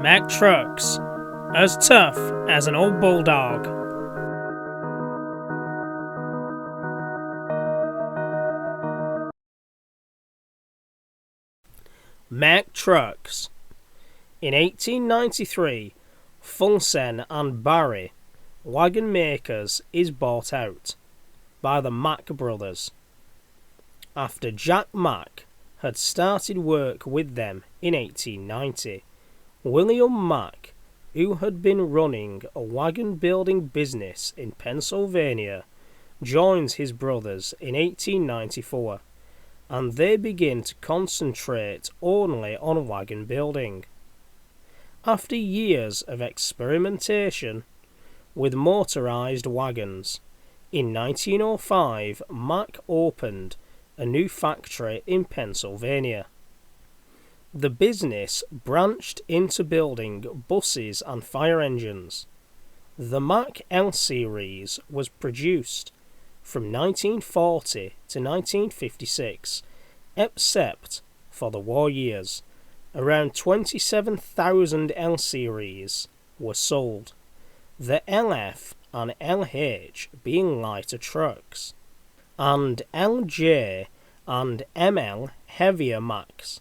Mack trucks, as tough as an old bulldog. Mack trucks. In 1893, Fulsen and Barry, wagon makers, is bought out by the Mack brothers. After Jack Mack had started work with them in 1890, William Mack, who had been running a wagon building business in Pennsylvania, joins his brothers in 1894, and they begin to concentrate only on wagon building. After years of experimentation with motorized wagons, in 1905 Mack opened a new factory in Pennsylvania. The business branched into building buses and fire engines. The Mack L series was produced from 1940 to 1956, except for the war years. Around 27,000 L series were sold, the LF and LH being lighter trucks, and LJ and ML heavier Macks.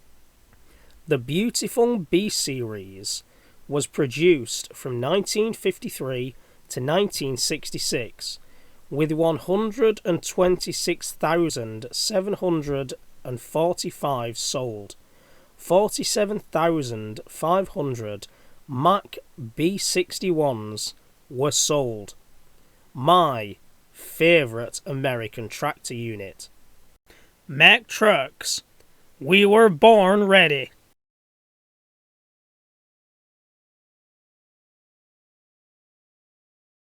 The beautiful B series was produced from 1953 to 1966, with 126,745 sold. 47,500 Mack B61s were sold. My favourite American tractor unit. Mack trucks. We were born ready.